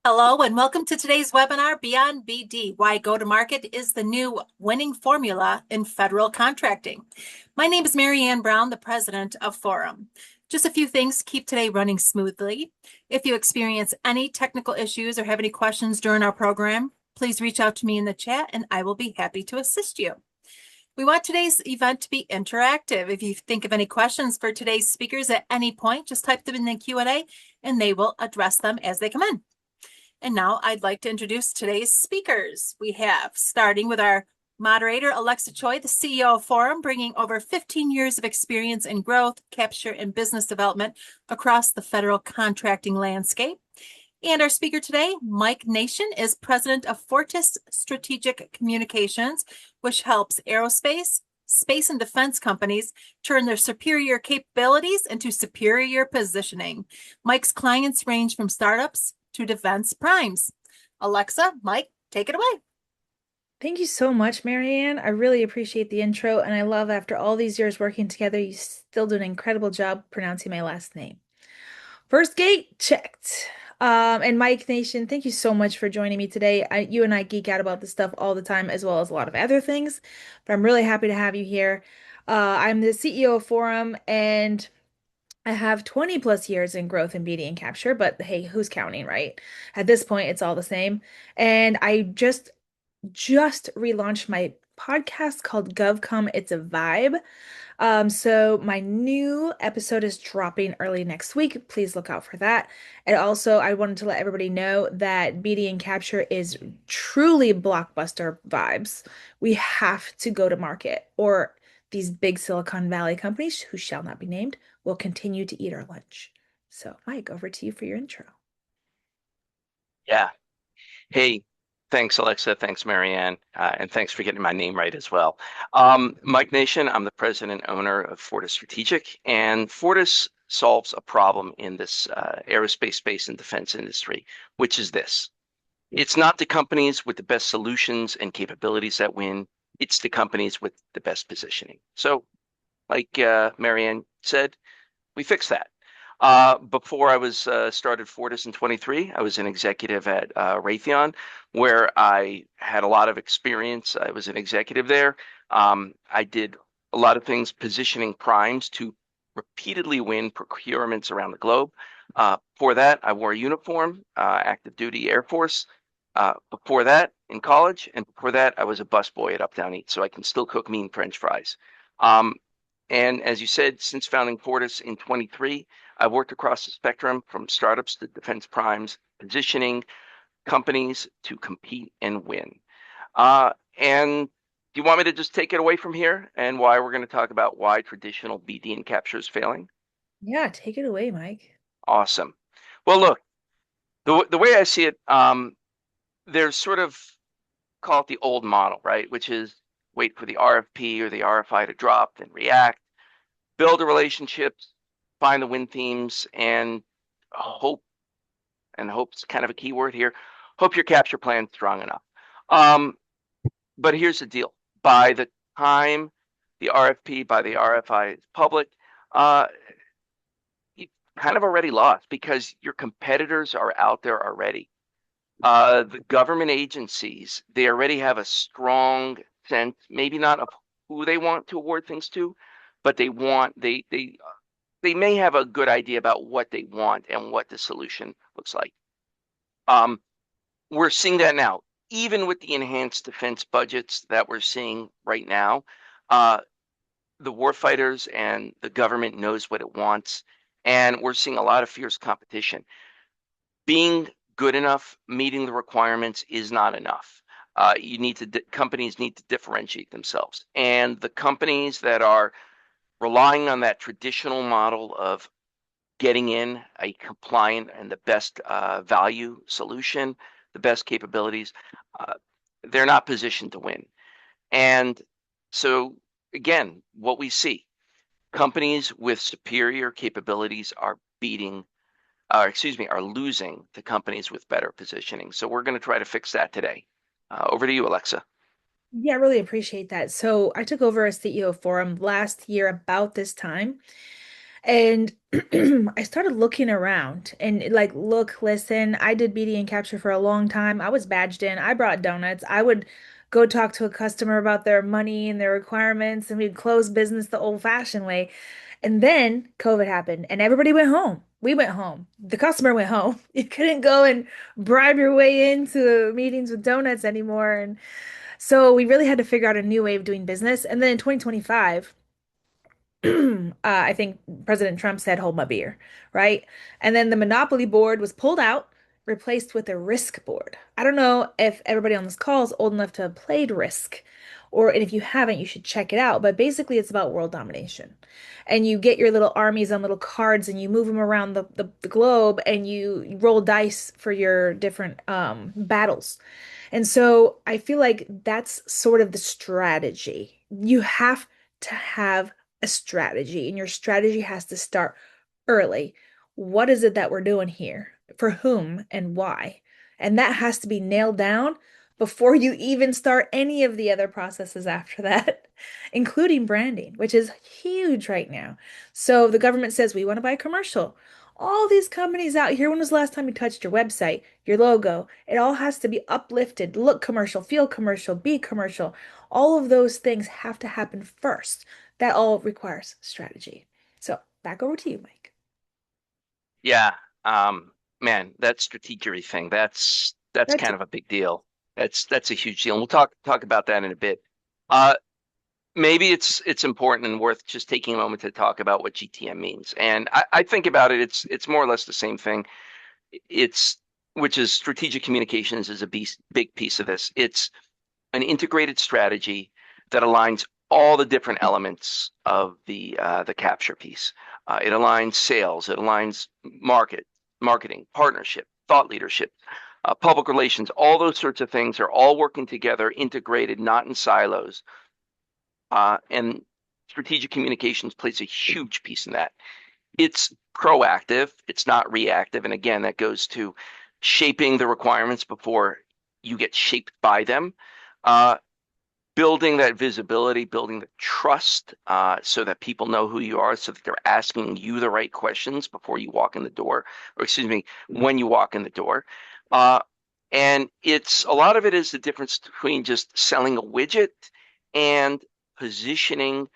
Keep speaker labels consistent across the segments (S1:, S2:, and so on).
S1: Hello and welcome to today's webinar, Beyond BD, Why Go-to-Market is the New Winning Formula in Federal Contracting. My name is Mary Ann Brown, the president of Forum. Just a few things to keep today running smoothly. If you experience any technical issues or have any questions during our program, please reach out to me in the chat and I will be happy to assist you. We want today's event to be interactive. If you think of any questions for today's speakers at any point, just type them in the Q&A and they will address them as they come in. And now I'd like to introduce today's speakers. We have, starting with our moderator, Alexa Tsui, the CEO of Forum, bringing over 15 years of experience in growth, capture, and business development across the federal contracting landscape. And our speaker today, Mike Nachshen, is president of Fortis Strategic Communications, which helps aerospace, space, and defense companies turn their superior capabilities into superior positioning. Mike's clients range from startups to defense primes. Alexa, Mike, take it away.
S2: Thank you so much, Marianne. I really appreciate the intro, and I love after all these years working together, you still do an incredible job pronouncing my last name. First gate checked. And Mike Nation, thank you so much for joining me today. You and I geek out about this stuff all the time, as well as a lot of other things, but I'm really happy to have you here. I'm the CEO of Forum, and I have 20 plus years in growth and BD and capture, but hey, who's counting, right? At this point, it's all the same. And I just relaunched my podcast called GovCon. It's a vibe. So my new episode is dropping early next week. Please look out for that. And also, I wanted to let everybody know that BD and Capture is truly blockbuster vibes. We have to go to market, or these big Silicon Valley companies, who shall not be named, will continue to eat our lunch. So, Mike, over to you for your intro.
S3: Yeah. Hey, thanks, Alexa. Thanks, Marianne. And thanks for getting my name right as well. Mike Nachshen, I'm the president and owner of Fortis Strategic, and Fortis solves a problem in this aerospace, space, and defense industry, which is this. It's not the companies with the best solutions and capabilities that win. It's the companies with the best positioning. So, like Marianne said, we fixed that. Before I was started Fortis in 23, I was an executive at Raytheon, where I had a lot of experience. I was an executive there. I did a lot of things positioning primes to repeatedly win procurements around the globe. Before that, I wore a uniform, active duty Air Force. Before that, in college, and before that, I was a busboy at Uptown Eats, so I can still cook mean French fries. And as you said, since founding Fortis in 23, I've worked across the spectrum from startups to defense primes, positioning companies to compete and win. And do you want me to just take it away from here and why we're going to talk about why traditional BD and capture is failing?
S2: Yeah, take it away, Mike.
S3: Awesome. Well, look, the way I see it, there's sort of, call it the old model, right? Which is wait for the RFP or the RFI to drop, then react, build the relationships, find the win themes, and hope. And hope's kind of a key word here. Hope your capture plan's strong enough. But here's the deal: by the time the RFP, by the RFI is public, you kind of already lost because your competitors are out there already. The government agencies, they already have a strong sense, maybe not of who they want to award things to, but they may have a good idea about what they want and what the solution looks like. We're seeing that now, even with the enhanced defense budgets that we're seeing right now. The warfighters and the government knows what it wants, and we're seeing a lot of fierce competition. Being good enough, meeting the requirements is not enough. Companies need to differentiate themselves, and the companies that are relying on that traditional model of getting in a compliant and the best value solution, the best capabilities, they're not positioned to win. And so, again, what we see, companies with superior capabilities are losing to companies with better positioning. So we're going to try to fix that today. Over to you, Alexa.
S2: Yeah, I really appreciate that. So I took over as CEO of Forum last year about this time. And I started looking around and like, look, listen, I did BD and capture for a long time. I was badged in. I brought donuts. I would go talk to a customer about their money and their requirements, and we'd close business the old-fashioned way. And then COVID happened and everybody went home. We went home. The customer went home. You couldn't go and bribe your way into meetings with donuts anymore. And so we really had to figure out a new way of doing business. And then in 2025, I think President Trump said, hold my beer, right? And then the Monopoly board was pulled out, replaced with a Risk board. I don't know if everybody on this call is old enough to have played Risk, or and if you haven't, you should check it out. But basically, it's about world domination. And you get your little armies on little cards and you move them around the globe and you roll dice for your different battles. And so I feel like that's sort of the strategy. You have to have a strategy, and your strategy has to start early. What is it that we're doing here? For whom and why? And that has to be nailed down before you even start any of the other processes after that, including branding, which is huge right now. So the government says we want to buy a commercial. All these companies out here, when was the last time you touched your website, your logo? It all has to be uplifted. Look commercial, feel commercial, be commercial. All of those things have to happen first. That all requires strategy. So back over to you, Mike.
S3: Yeah. Man, that strategery thing, that's
S2: That's
S3: kind of a big deal. That's a huge deal. And we'll talk about that in a bit. Uh, Maybe it's important and worth just taking a moment to talk about what GTM means. And I think about it, it's more or less the same thing. It's which is strategic communications is a big piece of this. It's an integrated strategy that aligns all the different elements of the capture piece. It aligns sales, it aligns marketing, partnership, thought leadership, public relations. All those sorts of things are all working together, integrated, not in silos. And strategic communications plays a huge piece in that. It's proactive, it's not reactive. And again, that goes to shaping the requirements before you get shaped by them. Uh, Building that visibility, building the trust, so that people know who you are, so that they're asking you the right questions before you walk in the door, or excuse me, when you walk in the door. Uh, and it's a lot of it is the difference between just selling a widget and positioning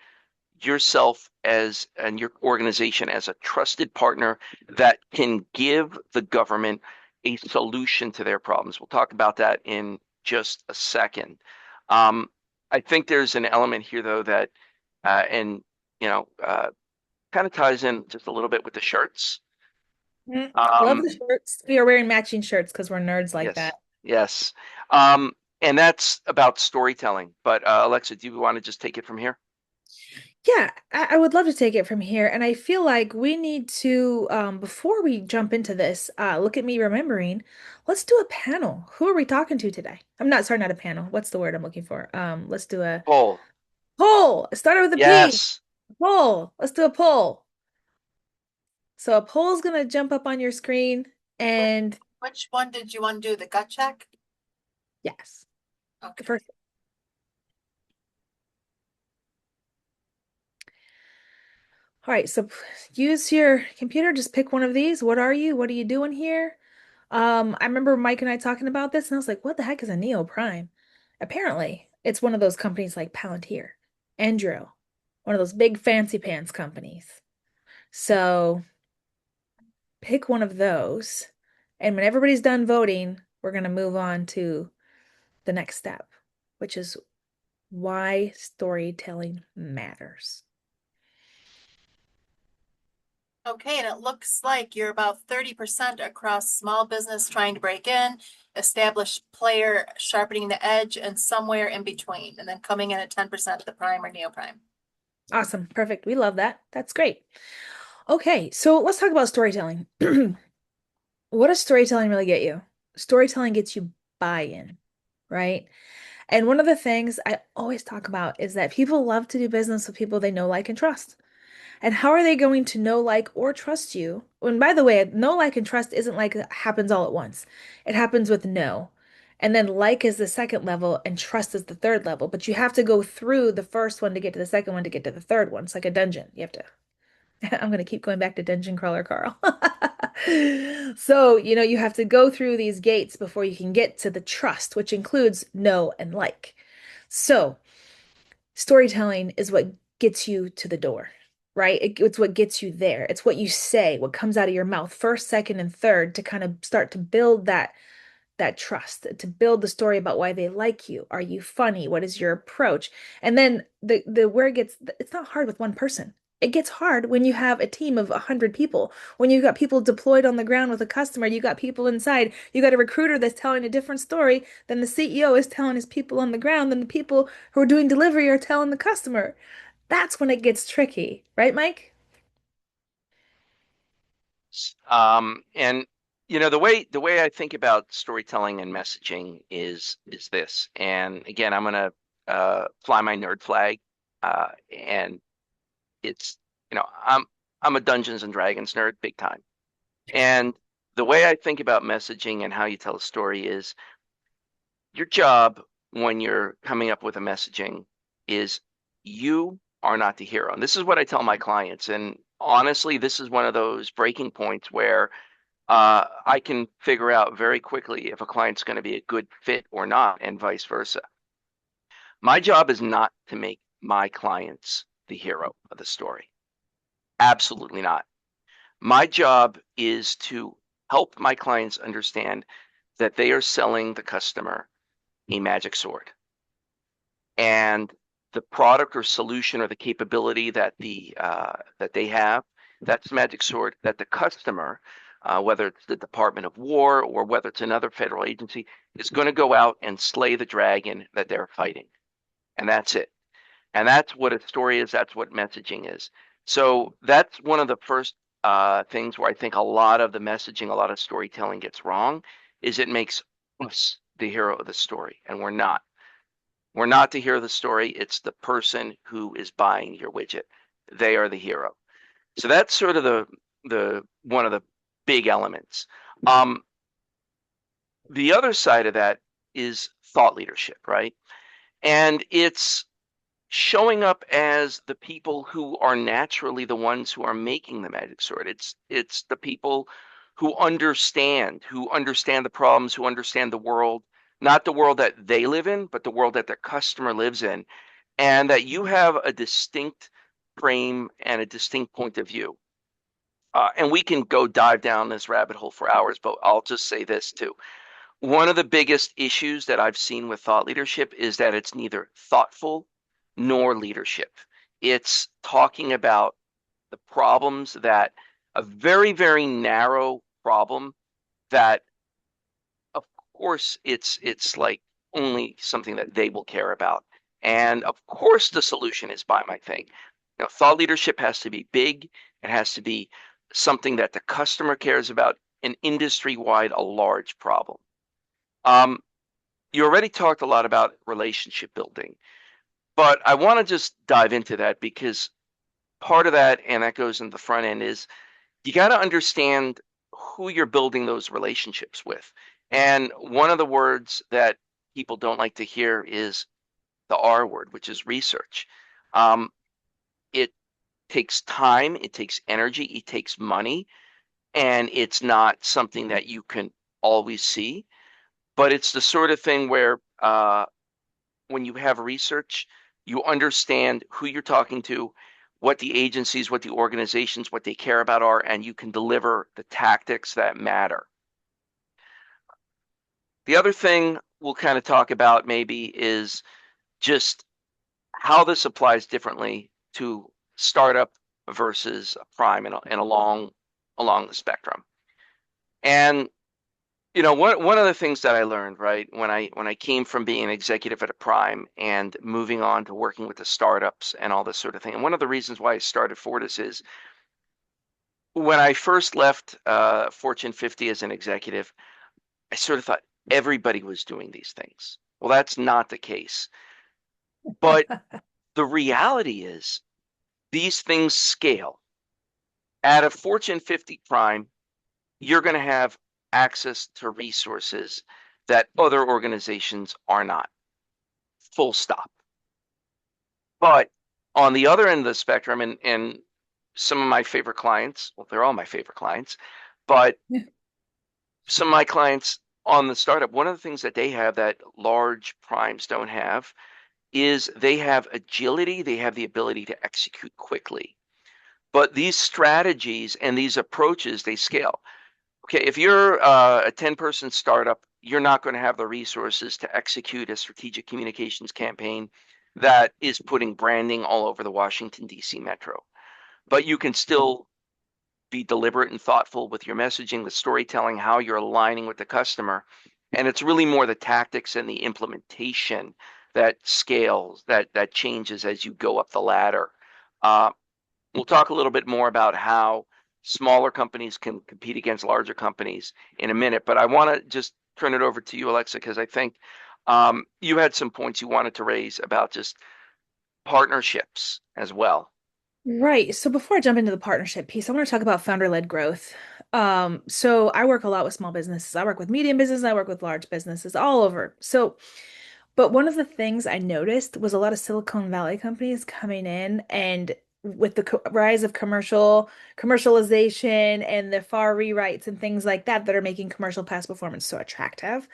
S3: yourself as and your organization as a trusted partner that can give the government a solution to their problems. We'll talk about that in just a second. Um, I think there's an element here though that and you know kind of ties in just a little bit with the shirts.
S2: Love
S3: Um,
S2: the shirts. We are wearing matching shirts because we're nerds like
S3: yes,
S2: that.
S3: yes. And that's about storytelling. But Alexa, do you want to just take it from here?
S2: Yeah, I would love to take it from here. And I feel like we need to, before we jump into this, look at me remembering, let's do a panel. Who are we talking to today? I'm not, sorry, not a panel. What's the word I'm looking for? Let's do a
S3: Poll.
S2: poll. It started with a P.
S3: Yes.
S2: Poll. Let's do a poll. So a poll is gonna jump up on your screen, and
S1: Which one did you want to do? The gut check?
S2: yes, the
S1: Okay.
S2: first. All right, so use your computer, just pick one of these. What are you? What are you doing here? I remember Mike and I talking about this, and I was like, what the heck is a Neo Prime? Apparently, it's one of those companies like Palantir, Andro, one of those big fancy pants companies. So pick one of those. And when everybody's done voting, we're gonna move on to the next step, which is why storytelling matters.
S1: Okay, and it looks like you're about 30% across small business trying to break in, established player sharpening the edge, and somewhere in between, and then coming in at 10% of the prime or neo prime.
S2: Awesome. Perfect. We love that. That's great. Okay, so let's talk about storytelling. What does storytelling really get you? Storytelling gets you buy-in, right? And one of the things I always talk about is that people love to do business with people they know, like, and trust. And how are they going to know, like, or trust you? And by the way, know, like, and trust isn't like it happens all at once. It happens with know. And then like is the second level and trust is the third level. But you have to go through the first one to get to the second one to get to the third one. It's like a dungeon. You have to I'm going to keep going back to Dungeon Crawler Carl. So, you have to go through these gates before you can get to the trust, which includes know and like. So, storytelling is what gets you to the door, right? It's what gets you there. It's what you say, what comes out of your mouth, first, second, and third to kind of start to build that trust, to build the story about why they like you. Are you funny? What is your approach? And then the where it's not hard with one person. It gets hard when you have a team of 100 people. When you've got people deployed on the ground with a customer, you got people inside. You got a recruiter that's telling a different story than the CEO is telling his people on the ground, than the people who are doing delivery are telling the customer. That's when it gets tricky, right, Mike?
S3: And the way I think about storytelling and messaging is this. And again, I'm gonna fly my nerd flag. And it's I'm a Dungeons and Dragons nerd, big time. And the way I think about messaging and how you tell a story is your job when you're coming up with a messaging is you are not the hero. And this is what I tell my clients. And honestly, this is one of those breaking points where I can figure out very quickly if a client's going to be a good fit or not, and vice versa. My job is not to make my clients the hero of the story. Absolutely not. My job is to help my clients understand that they are selling the customer a magic sword. And the product or solution or the capability that they have, that's the magic sword that the customer, whether it's the Department of War or whether it's another federal agency, is going to go out and slay the dragon that they're fighting. And that's it. And that's what a story is. That's what messaging is. So that's one of the first things where I think a lot of the messaging, a lot of storytelling gets wrong, is it makes us the hero of the story, and we're not. We're not the hero of the story. It's the person who is buying your widget. They are the hero. So that's sort of the one of the big elements. The other side of that is thought leadership, right? And it's showing up as the people who are naturally the ones who are making the magic sword. It's the people who understand the problems, who understand the world, not the world that they live in, but the world that their customer lives in, and that you have a distinct frame and a distinct point of view. And we can go dive down this rabbit hole for hours, but I'll just say this too. One of the biggest issues that I've seen with thought leadership is that it's neither thoughtful nor leadership. It's talking about the problems that a very, very narrow problem that, of course, it's like only something that they will care about. And of course, the solution is buy my thing. Thought leadership has to be big. It has to be something that the customer cares about, an industry-wide, a large problem. You already talked a lot about relationship building, but I want to just dive into that because part of that, and that goes in the front end, is you got to understand who you're building those relationships with. And one of the words that people don't like to hear is the R word, which is research. It takes time, it takes energy, it takes money, and it's not something that you can always see. But it's the sort of thing where when you have research, you understand who you're talking to, what the agencies, what the organizations, what they care about are, and you can deliver the tactics that matter. The other thing we'll kind of talk about maybe is just how this applies differently to startup versus a prime and along the spectrum. And one of the things that I learned, right, when I came from being an executive at a prime and moving on to working with the startups and all this sort of thing, and one of the reasons why I started Fortis is when I first left Fortune 50 as an executive, I sort of thought everybody was doing these things. Well, that's not the case. But the reality is these things scale. At a Fortune 50 prime, you're going to have access to resources that other organizations are not. Full stop. But on the other end of the spectrum, and some of my favorite clients, well, they're all my favorite clients, but
S2: Yeah.
S3: some of my clients on the startup, one of the things that they have that large primes don't have is they have agility, they have the ability to execute quickly. But these strategies and these approaches, they scale. Okay, if you're a 10-person startup, you're not going to have the resources to execute a strategic communications campaign that is putting branding all over the Washington, D.C. metro. But you can still be deliberate and thoughtful with your messaging, the storytelling, how you're aligning with the customer. And it's really more the tactics and the implementation that scales, that changes as you go up the ladder. Uh, we'll talk a little bit more about how smaller companies can compete against larger companies in a minute, but I want to just turn it over to you, Alexa, because I think you had some points you wanted to raise about just partnerships as well.
S2: Right. So before I jump into the partnership piece, I want to talk about founder-led growth. So I work a lot with small businesses. I work with medium businesses. I work with large businesses all over. But one of the things I noticed was a lot of Silicon Valley companies coming in and with the rise of commercialization and the far rewrites and things like that that are making commercial past performance so attractive.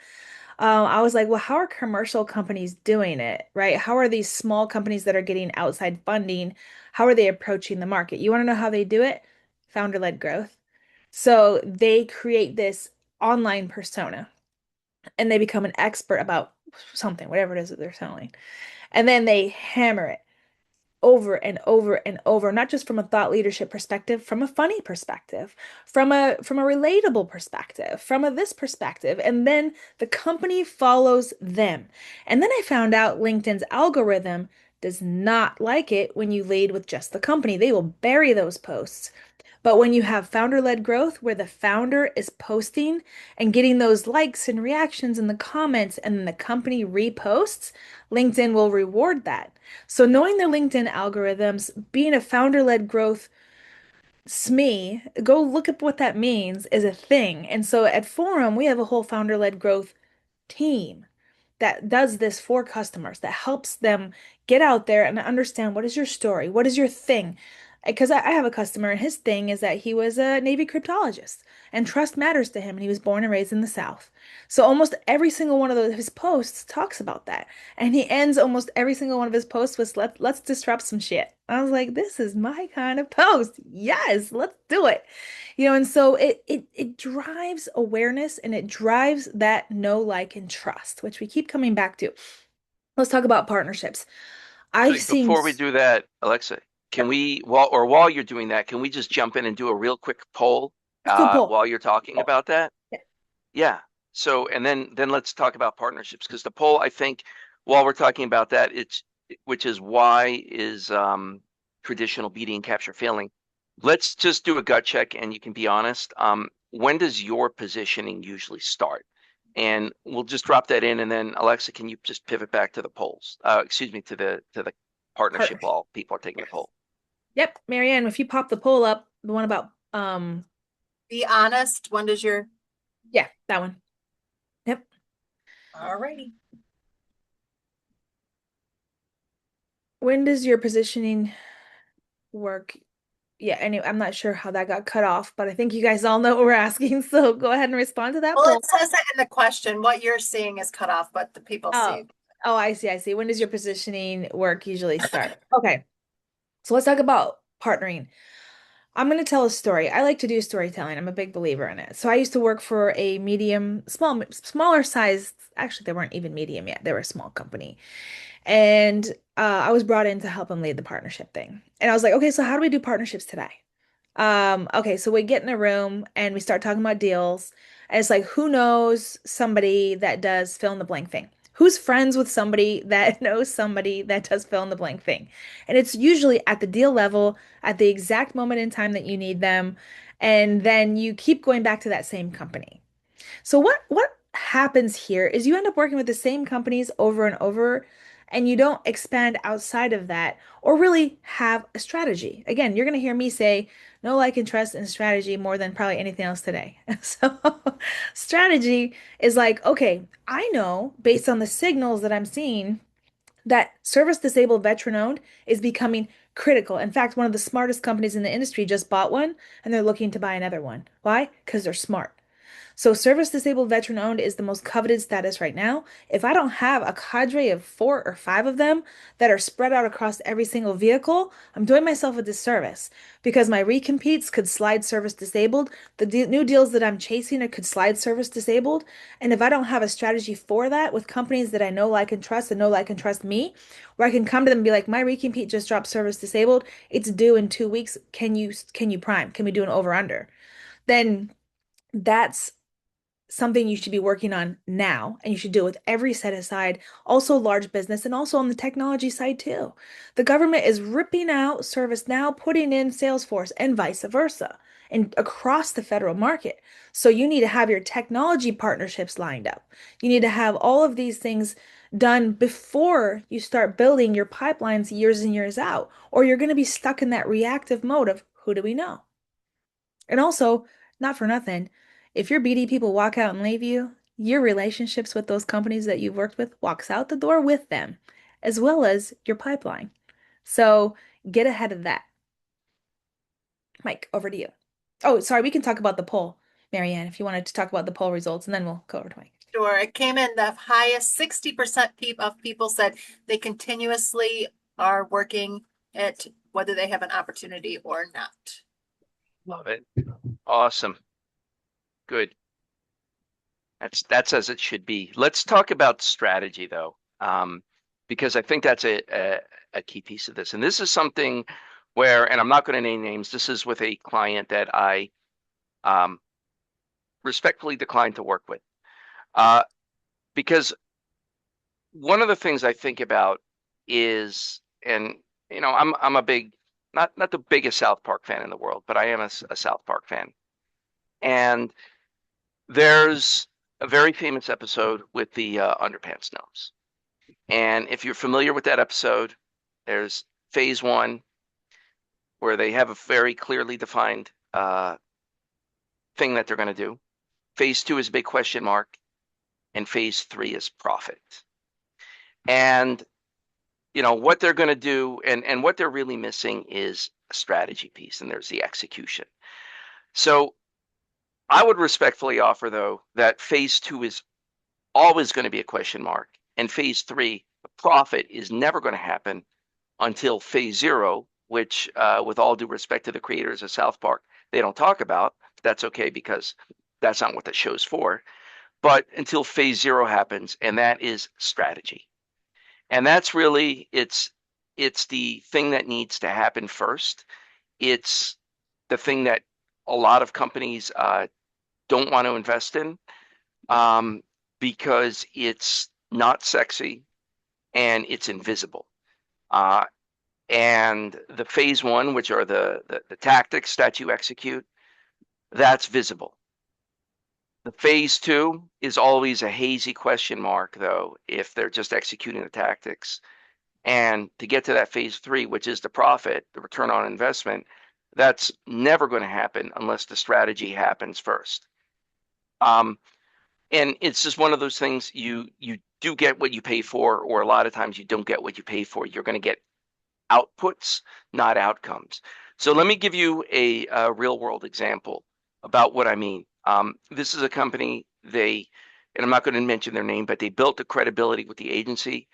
S2: I was like, well, how are commercial companies doing it, right? How are these small companies that are getting outside funding, how are they approaching the market? You want to know how they do it? Founder-led growth. So they create this online persona and they become an expert about something, whatever it is that they're selling. And then they hammer it over and over and over, not just from a thought leadership perspective, from a funny perspective, from a relatable perspective, from a this perspective, and then the company follows them. And then I found out LinkedIn's algorithm does not like it when you lead with just the company. They will bury those posts. But when you have founder-led growth where the founder is posting and getting those likes and reactions in the comments and then the company reposts, LinkedIn will reward that. So knowing the LinkedIn algorithms, being a founder-led growth SME, go look up what that means is a thing. And so at Forum, we have a whole founder-led growth team that does this for customers, that helps them get out there and understand what is your story, what is your thing. Because I have a customer and his thing is that he was a Navy cryptologist and trust matters to him and he was born and raised in the South. So almost every single one of his posts talks about that. And he ends almost every single one of his posts with let's disrupt some shit. I was like, this is my kind of post. Yes, let's do it. And so it drives awareness and it drives that know, like, and trust, which we keep coming back to. Let's talk about partnerships. I've
S3: Actually,
S2: seen,
S3: before we do that, Alexa, can we, while you're doing that, can we just jump in and do a real quick poll
S2: let's do a poll.
S3: while you're talking about that?
S2: Yeah.
S3: Yeah. So, and then let's talk about partnerships because the poll, I think, while we're talking about that, which is why is traditional BD and capture failing? Let's just do a gut check, and you can be honest. When does your positioning usually start? And we'll just drop that in, and then Alexa, can you just pivot back to the polls? Excuse me, to the partnership
S2: Partnership.
S3: while people are taking the poll.
S2: Yep, Marianne, if you pop the poll up, the one about
S1: Be honest, when does your,
S2: yeah, that one. Yep.
S1: alrighty.
S2: When does your positioning work? Yeah, anyway, I'm not sure how that got cut off, but I think you guys all know what we're asking. So go ahead and respond to that
S1: Well,
S2: poll.
S1: it says that in the question, what you're seeing is cut off, but the people
S2: Oh,
S1: see.
S2: oh, I see, I see. When does your positioning work usually start? Okay, so let's talk about partnering. I'm going to tell a story. I like to do storytelling. I'm a big believer in it. So I used to work for a smaller sized, actually, they weren't even medium yet. They were a small company. And I was brought in to help them lead the partnership thing. And I was like, okay, so how do we do partnerships today? Okay, so we get in a room and we start talking about deals. And it's like, who knows somebody that does fill in the blank thing? Who's friends with somebody that knows somebody that does fill in the blank thing? And it's usually at the deal level, at the exact moment in time that you need them. And then you keep going back to that same company. So what happens here is you end up working with the same companies over and over, and you don't expand outside of that or really have a strategy. Again, you're going to hear me say no like and trust and strategy more than probably anything else today. So strategy is like, okay, I know based on the signals that I'm seeing that service disabled veteran owned is becoming critical. In fact, one of the smartest companies in the industry just bought one and they're looking to buy another one. Why? Because they're smart. So service disabled veteran owned is the most coveted status right now. If I don't have a cadre of 4 or 5 of them that are spread out across every single vehicle, I'm doing myself a disservice because my recompetes could slide service disabled. The new deals that I'm chasing could slide service disabled. And if I don't have a strategy for that with companies that I know, like, and trust and know, like, and trust me, where I can come to them and be like, my recompete just dropped service disabled. It's due in 2 weeks. Can you prime? Can we do an over under? Then that's something you should be working on now, and you should do it with every set aside, also large business, and also on the technology side too. The government is ripping out ServiceNow, putting in Salesforce, and vice versa, and across the federal market. So you need to have your technology partnerships lined up. You need to have all of these things done before you start building your pipelines years and years out, or you're going to be stuck in that reactive mode of who do we know? And also, not for nothing, if your BD people walk out and leave you, your relationships with those companies that you've worked with walks out the door with them, as well as your pipeline. So get ahead of that. Mike, over to you. Oh, sorry, we can talk about the poll, Marianne, if you wanted to talk about the poll results, and then we'll go over to Mike.
S1: Sure, it came in the highest. 60% of people said they continuously are working at whether they have an opportunity or not.
S3: Love it. Awesome. Good. That's as it should be. Let's talk about strategy though, because I think that's a key piece of this. And this is something where, and I'm not going to name names, this is with a client that I respectfully declined to work with. Because one of the things I think about is, and you know, I'm a big, not the biggest South Park fan in the world, but I am a South Park fan. And there's a very famous episode with the underpants gnomes. And if you're familiar with that episode, there's phase 1 where they have a very clearly defined thing that they're going to do. Phase 2 is a big question mark, and phase 3 is profit. And you know what they're going to do, and what they're really missing is a strategy piece, and there's the execution. So I would respectfully offer, though, that phase 2 is always going to be a question mark, and phase 3, the profit, is never going to happen until phase 0, which, with all due respect to the creators of South Park, they don't talk about. That's okay, because that's not what the show's for. But until phase 0 happens, and that is strategy. And that's really, it's the thing that needs to happen first. It's the thing that a lot of companies don't want to invest in, because it's not sexy and it's invisible. And the phase 1, which are the tactics that you execute, that's visible. The phase 2 is always a hazy question mark, though, if they're just executing the tactics. And to get to that phase 3, which is the profit, the return on investment, that's never going to happen unless the strategy happens first. And it's just one of those things, you do get what you pay for, or a lot of times you don't get what you pay for. You're going to get outputs, not outcomes. So let me give you a real world example about what I mean. This is a company, and I'm not going to mention their name, but they built the credibility with the agency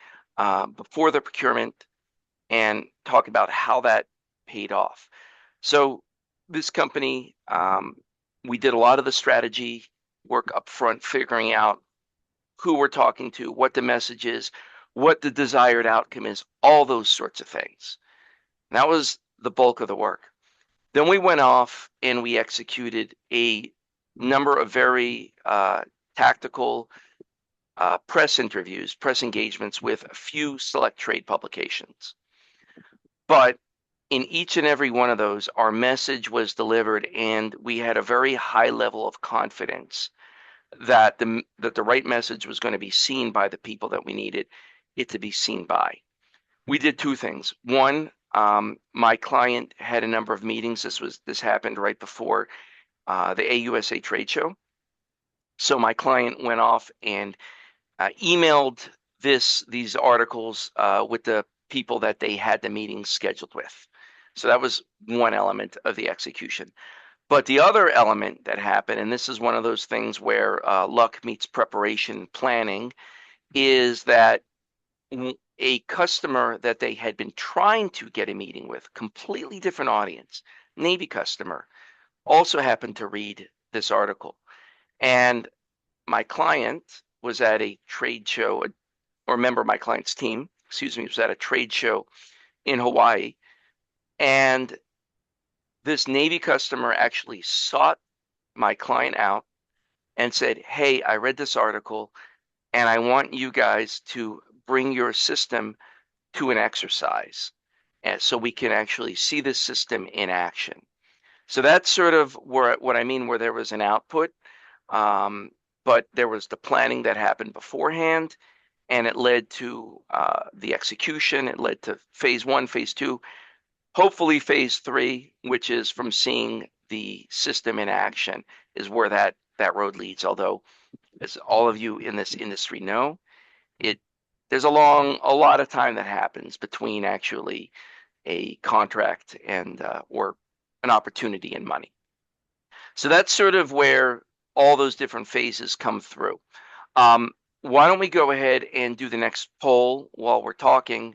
S3: before the procurement, and talk about how that paid off. So this company, we did a lot of the strategy work up front, figuring out who we're talking to, what the message is, what the desired outcome is, all those sorts of things. And that was the bulk of the work. Then we went off and we executed a number of very tactical press interviews, press engagements with a few select trade publications. But in each and every one of those, our message was delivered, and we had a very high level of confidence that the right message was going to be seen by the people that we needed it to be seen by. We did 2 things. One, my client had a number of meetings. This happened right before the AUSA trade show. So my client went off and emailed these articles with the people that they had the meetings scheduled with. So that was one element of the execution. But the other element that happened, and this is one of those things where luck meets preparation planning, is that a customer that they had been trying to get a meeting with, completely different audience, Navy customer, also happened to read this article. And my client was at a trade show, or a member of my client's team, excuse me, was at a trade show in Hawaii. And this Navy customer actually sought my client out and said, "Hey, I read this article and I want you guys to bring your system to an exercise, and so we can actually see this system in action." So that's sort of what I mean, where there was an output, but there was the planning that happened beforehand, and it led to the execution. It led to phase one, phase two, hopefully phase three, which is from seeing the system in action, is where that road leads. Although, as all of you in this industry know, it there's a lot of time that happens between actually a contract and or an opportunity and money. So that's sort of where all those different phases come through. Why don't we go ahead and do the next poll while we're talking?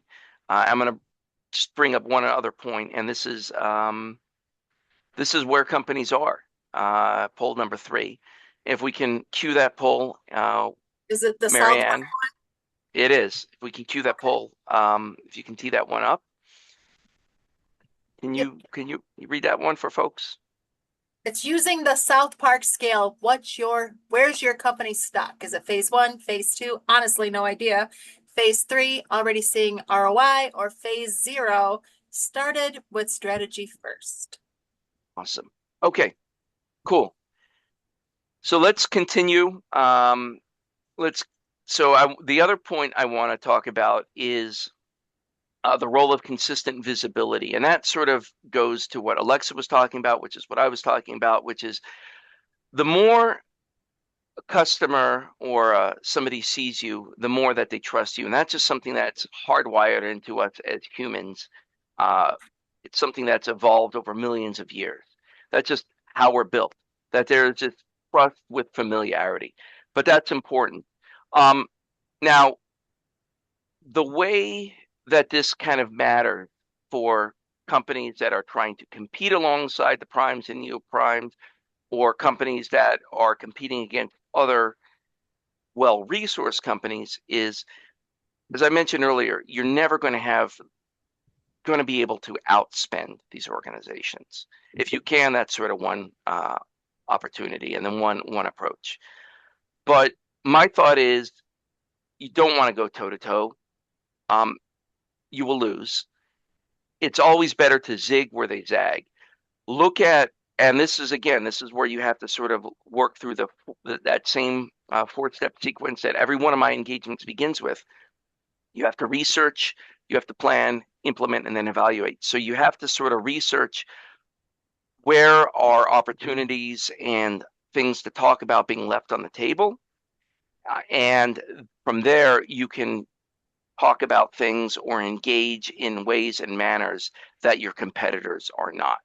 S3: I'm going to just bring up one other point, and this is where companies are. Poll number 3. If we can cue that poll,
S1: Is it the South Park?
S3: Marianne. It is. If we can cue that poll, if you can tee that one up. Can you read that one for folks?
S1: It's using the South Park scale. Where's your company stuck? Is it phase 1, phase 2? Honestly, no idea. Phase 3, already seeing ROI, or phase 0, started with strategy first.
S3: Awesome. Okay, cool. So let's continue. The other point I want to talk about is the role of consistent visibility. And that sort of goes to what Alexa was talking about, which is what I was talking about, which is the more a customer or somebody sees you, the more that they trust you. And that's just something that's hardwired into us as humans. It's something that's evolved over millions of years. That's just how we're built, that there's just trust with familiarity. But that's important. Now, the way that this kind of matters for companies that are trying to compete alongside the primes and neoprimes, or companies that are competing against other well-resourced companies, is, as I mentioned earlier, you're never going to be able to outspend these organizations. If you can, that's sort of one opportunity and then one approach. But my thought is, you don't want to go toe to toe. You will lose. It's always better to zig where they zag. And this is where you have to sort of work through that same 4-step sequence that every one of my engagements begins with. You have to research, you have to plan, implement, and then evaluate. So you have to sort of research where are opportunities and things to talk about being left on the table. And from there, you can talk about things or engage in ways and manners that your competitors are not.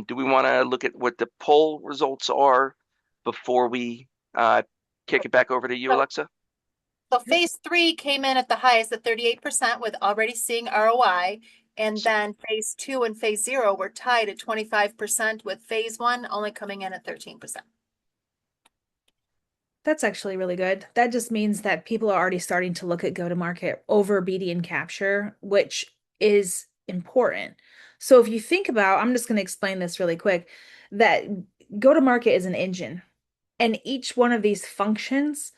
S3: Do we want to look at what the poll results are before we kick it back over to you, Alexa?
S1: So phase 3 came in at the highest at 38% with already seeing ROI. And then phase 2 and phase 0 were tied at 25%, with phase 1 only coming in at 13%.
S2: That's actually really good. That just means that people are already starting to look at go-to-market over BD and capture, which is important. So if you think about, I'm just going to explain this really quick, that go-to-market is an engine, and each one of these functions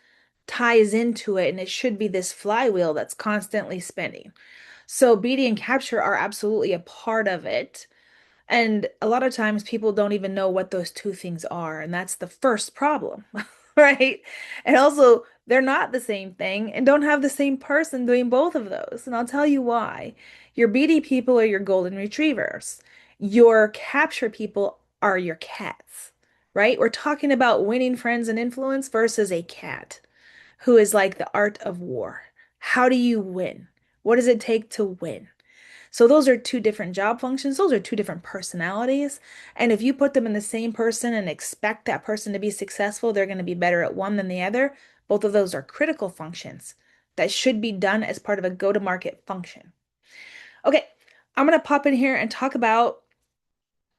S2: ties into it, and it should be this flywheel that's constantly spinning. So BD and capture are absolutely a part of it. And a lot of times people don't even know what those two things are, and that's the first problem, right? And also, they're not the same thing and don't have the same person doing both of those. And I'll tell you why. Your BD people are your golden retrievers. Your capture people are your cats, right? We're talking about winning friends and influence versus a cat, who is like the art of war. How do you win? What does it take to win? So those are two different job functions. Those are two different personalities. And if you put them in the same person and expect that person to be successful, they're going to be better at one than the other. Both of those are critical functions that should be done as part of a go-to-market function. Okay, I'm going to pop in here and talk about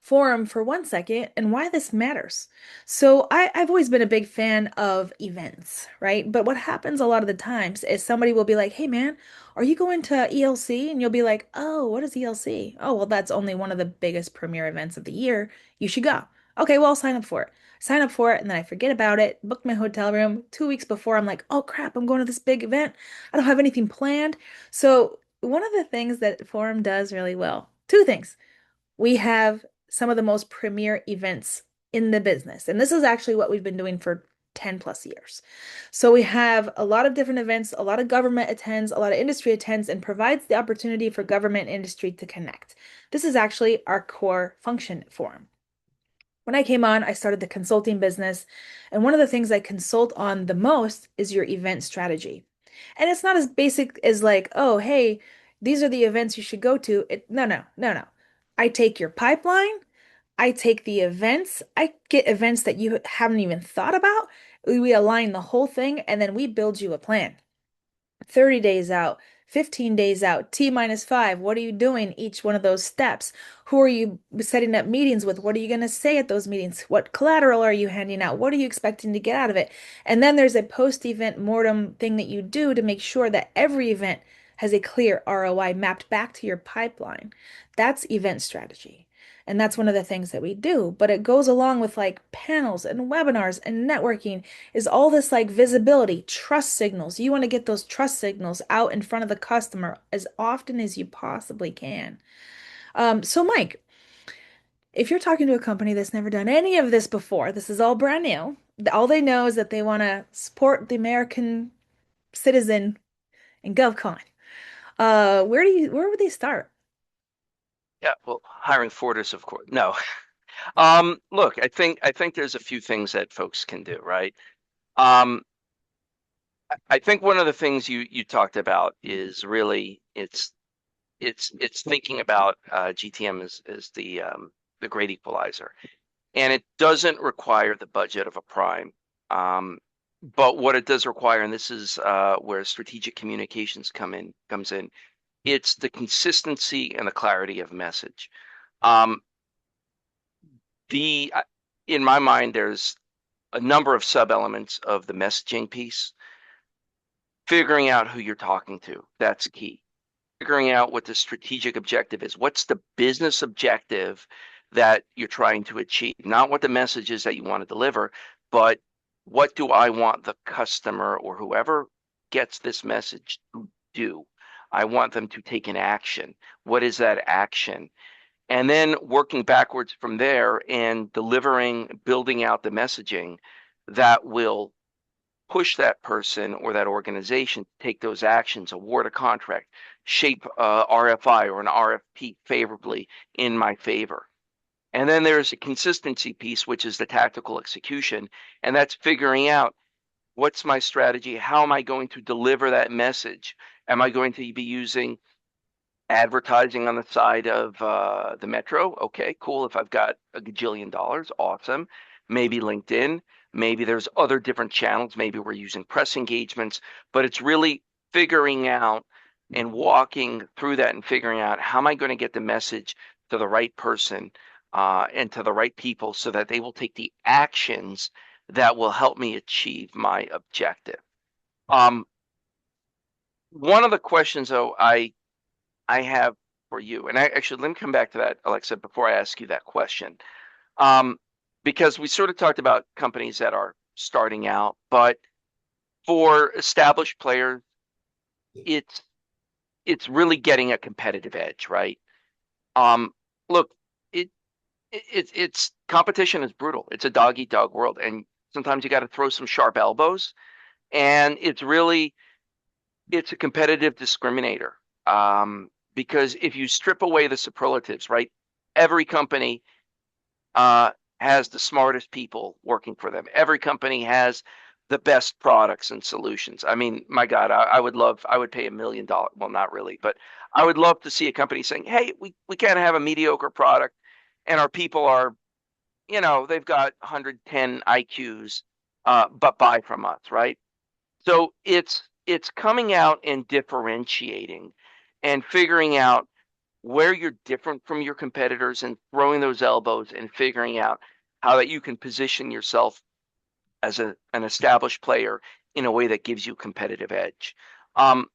S2: forum for 1 second and why this matters. So I've always been a big fan of events, right? But what happens a lot of the times is somebody will be like, hey man, are you going to ELC? And you'll be like, oh, what is ELC? Oh, well, that's only one of the biggest premier events of the year. You should go. Okay, well, I'll sign up for it. Sign up for it, and then I forget about it, book my hotel room 2 weeks before. I'm like, oh crap, I'm going to this big event. I don't have anything planned. So one of the things that Forum does really well, two things. We have some of the most premier events in the business. And this is actually what we've been doing for 10 plus years. So we have a lot of different events, a lot of government attends, a lot of industry attends, and provides the opportunity for government and industry to connect. This is actually our core function at Forum. When I came on, I started the consulting business. And one of the things I consult on the most is your event strategy. And it's not as basic as like, oh, hey, these are the events you should go to. No, no, no, no. I take your pipeline, I take the events, I get events that you haven't even thought about. We align the whole thing and then we build you a plan. 30 days out, 15 days out, T minus 5. What are you doing each one of those steps? Who are you setting up meetings with? What are you going to say at those meetings? What collateral are you handing out? What are you expecting to get out of it? And then there's a post-event mortem thing that you do to make sure that every event has a clear ROI mapped back to your pipeline. That's event strategy. And that's one of the things that we do. But it goes along with like panels and webinars and networking is all this like visibility, trust signals. You want to get those trust signals out in front of the customer as often as you possibly can. So Mike, if you're talking to a company that's never done any of this before, this is all brand new. All they know is that they want to support the American citizen in GovCon. Where would they start?
S3: Yeah, well, hiring Fortis, of course. No. Look, I think there's a few things that folks can do, right? Um, I think one of the things you talked about is really it's thinking about GTM as the great equalizer, and it doesn't require the budget of a prime. But what it does require, and this is where strategic communications comes in, it's the consistency and the clarity of message. Um, the in my mind, there's a number of sub-elements of the messaging piece. Figuring out who you're talking to, that's key. Figuring out what the strategic objective is. What's the business objective that you're trying to achieve? Not what the message is that you want to deliver, but what do I want the customer or whoever gets this message to do? I want them to take an action. What is that action? And then working backwards from there and delivering, building out the messaging that will push that person or that organization to take those actions, award a contract, shape RFI or an RFP favorably in my favor. And then there's a consistency piece, which is the tactical execution. And that's figuring out what's my strategy? How am I going to deliver that message? Am I going to be using advertising on the side of the metro? Okay, cool. If I've got a gajillion dollars, awesome. Maybe LinkedIn. Maybe there's other different channels. Maybe we're using press engagements, but it's really figuring out and walking through that and figuring out how am I going to get the message to the right person and to the right people so that they will take the actions that will help me achieve my objective. One of the questions, though, I have for you, and actually, let me come back to that, Alexa, before I ask you that question. Because we sort of talked about companies that are starting out, but for established players, it's really getting a competitive edge, right? Look, it's competition is brutal. It's a dog eat dog world, and sometimes you got to throw some sharp elbows, and it's a competitive discriminator. Because if you strip away the superlatives, right, every company has the smartest people working for them. Every company has the best products and solutions. I mean, my God, I would pay $1 million. Well, not really, but I would love to see a company saying, hey, we can't have a mediocre product and our people are, they've got 110 IQs, but buy from us, right? So it's coming out and differentiating and figuring out where you're different from your competitors and throwing those elbows and figuring out how that you can position yourself as an established player in a way that gives you competitive edge. Um,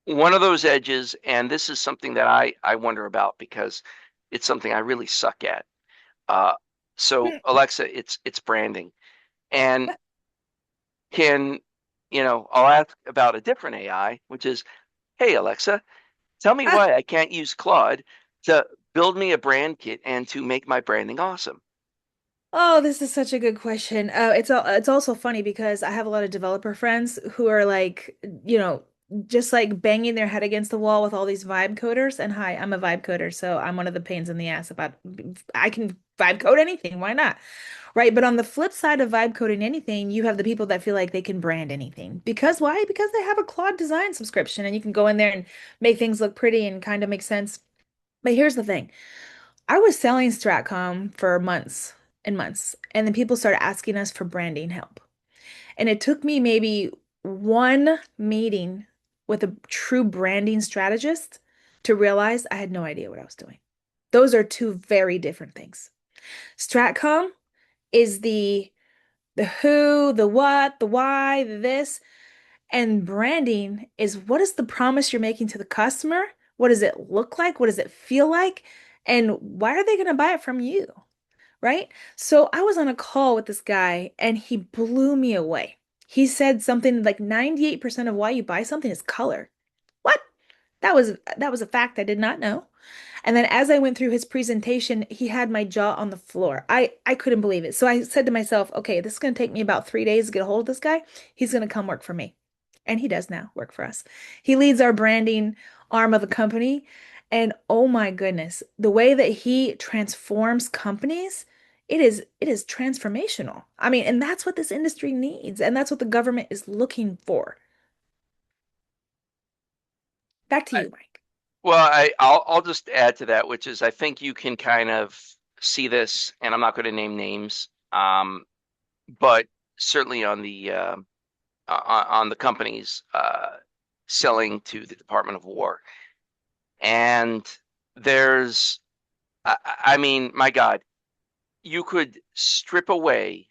S3: one of those edges, and this is something that I wonder about because it's something I really suck at. Uh, so Alexa, it's branding, and can I'll ask about a different AI, which is, hey Alexa, tell me why I can't use Claude to build me a brand kit and to make my branding awesome.
S2: Oh, this is such a good question. It's also funny because I have a lot of developer friends who are like, just like banging their head against the wall with all these vibe coders. And hi, I'm a vibe coder, so I'm one of the pains in the ass about I can vibe code anything. Why not? Right. But on the flip side of vibe coding anything, you have the people that feel like they can brand anything. Because why? Because they have a Claude design subscription and you can go in there and make things look pretty and kind of make sense. But here's the thing. I was selling Stratcom for months and months, and then people started asking us for branding help. And it took me maybe one meeting with a true branding strategist to realize I had no idea what I was doing. Those are two very different things. Stratcom is the who, the what, the why, the this, and branding is what is the promise you're making to the customer? What does it look like? What does it feel like? And why are they going to buy it from you? Right? So I was on a call with this guy and he blew me away. He said something like 98% of why you buy something is color. What? That was a fact I did not know. And then as I went through his presentation, he had my jaw on the floor. I couldn't believe it. So I said to myself, okay, this is going to take me about 3 days to get a hold of this guy. He's going to come work for me. And he does now work for us. He leads our branding arm of the company. And oh my goodness, the way that he transforms companies, it is transformational. I mean, and that's what this industry needs, and that's what the government is looking for. Back to
S3: I,
S2: you, Mike.
S3: well, I'll just add to that, which is I think you can kind of see this, and I'm not going to name names, but certainly on the companies selling to the Department of War. And there's, I mean, my God, you could strip away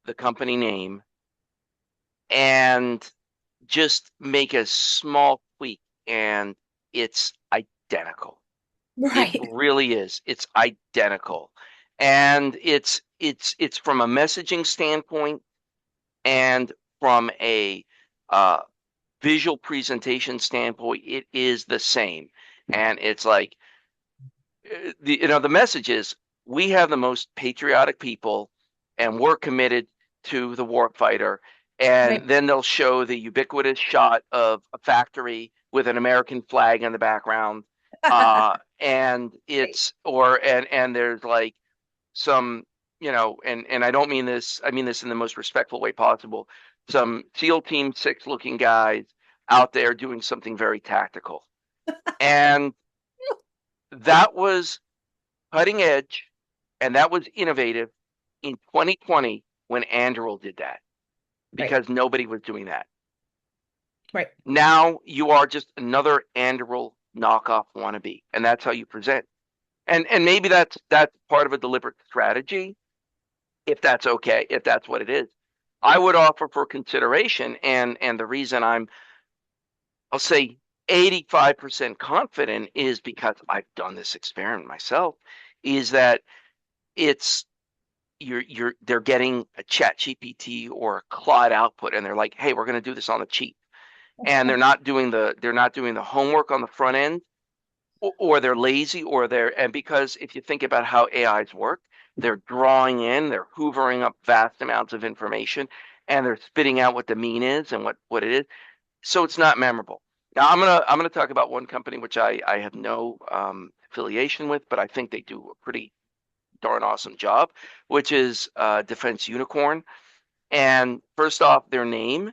S3: the company name and just make a small tweak, and it's identical. It
S2: Right.
S3: really is. It's identical. And it's from a messaging standpoint and from a uh, visual presentation standpoint, it is the same. And it's like the message is we have the most patriotic people and we're committed to the war fighter.
S2: Right.
S3: And then they'll show the ubiquitous shot of a factory with an American flag in the background. And
S2: Right.
S3: and there's like some, and I don't mean this, I mean this in the most respectful way possible. Some SEAL Team 6 looking guys out there doing something very tactical. And that was cutting edge and that was innovative in 2020 when Anduril did that
S2: Right.
S3: because nobody was doing that.
S2: Right.
S3: Now you are just another Anduril knockoff wannabe, and that's how you present. And maybe that's part of a deliberate strategy, if that's okay, if that's what it is. I would offer for consideration, and the reason I'll say 85% confident is because I've done this experiment myself, is that it's they're getting a chat GPT or a Claude output and they're like, hey, we're going to do this on the cheap. And they're not doing the homework on the front end, or they're lazy, or and because if you think about how AIs work, they're drawing in, they're hoovering up vast amounts of information, and they're spitting out what the mean is and what it is. So it's not memorable. Now I'm gonna talk about one company which I have no affiliation with, but I think they do a pretty darn awesome job, which is Defense Unicorn. And first off, their name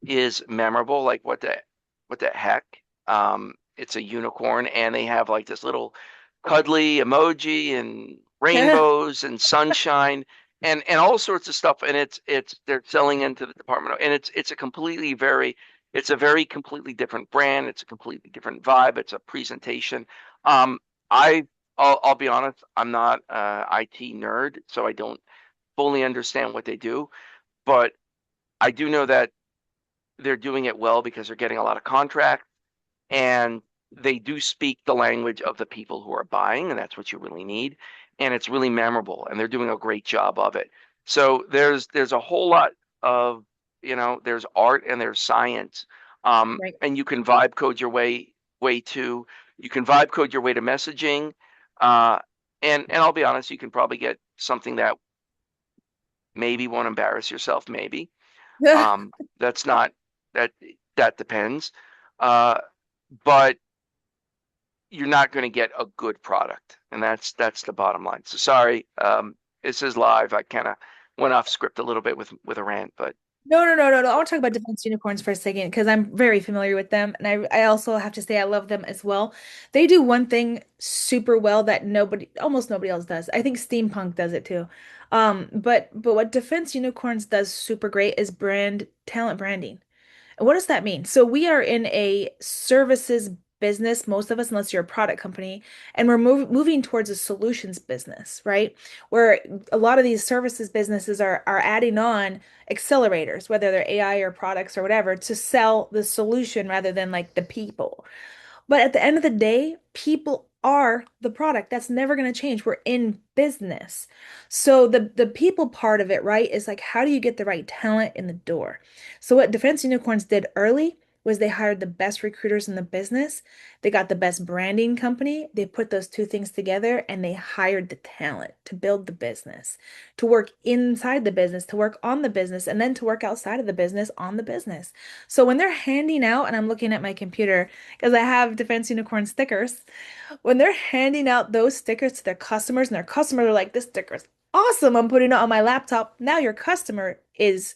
S3: is memorable. Like what the heck? It's a unicorn, and they have like this little cuddly emoji and rainbows and sunshine and all sorts of stuff. And it's they're selling into the department, and it's a it's a very completely different brand. It's a completely different vibe. It's a presentation. Um, I I'll be honest, I'm not a IT nerd, so I don't fully understand what they do, but I do know that they're doing it well because they're getting a lot of contracts and they do speak the language of the people who are buying, and that's what you really need. And it's really memorable, and they're doing a great job of it. So there's a whole lot of, there's art and there's science.
S2: Right.
S3: And you can vibe code your way to you can vibe code your way to messaging. Uh, and I'll be honest, you can probably get something that maybe won't embarrass yourself, maybe. That's not that that depends. Uh, but you're not going to get a good product, and that's the bottom line. So sorry, this is live. I kind of went off script a little bit with a rant, but
S2: No. I want to talk about defense unicorns for a second because I'm very familiar with them, and I also have to say I love them as well. They do one thing super well that almost nobody else does. I think steampunk does it too. But what defense unicorns does super great is talent branding. And what does that mean? So we are in a services business, most of us, unless you're a product company, and we're moving towards a solutions business, right? Where a lot of these services businesses are adding on accelerators, whether they're AI or products or whatever, to sell the solution rather than like the people. But at the end of the day, people are the product. That's never going to change. We're in business. So the people part of it, right, is like how do you get the right talent in the door? So what Defense Unicorns did early was they hired the best recruiters in the business. They got the best branding company. They put those two things together and they hired the talent to build the business, to work inside the business, to work on the business, and then to work outside of the business on the business. So when they're handing out, and I'm looking at my computer, because I have Defense Unicorn stickers. When they're handing out those stickers to their customers, and their customers are like, this sticker's awesome, I'm putting it on my laptop. Now your customer is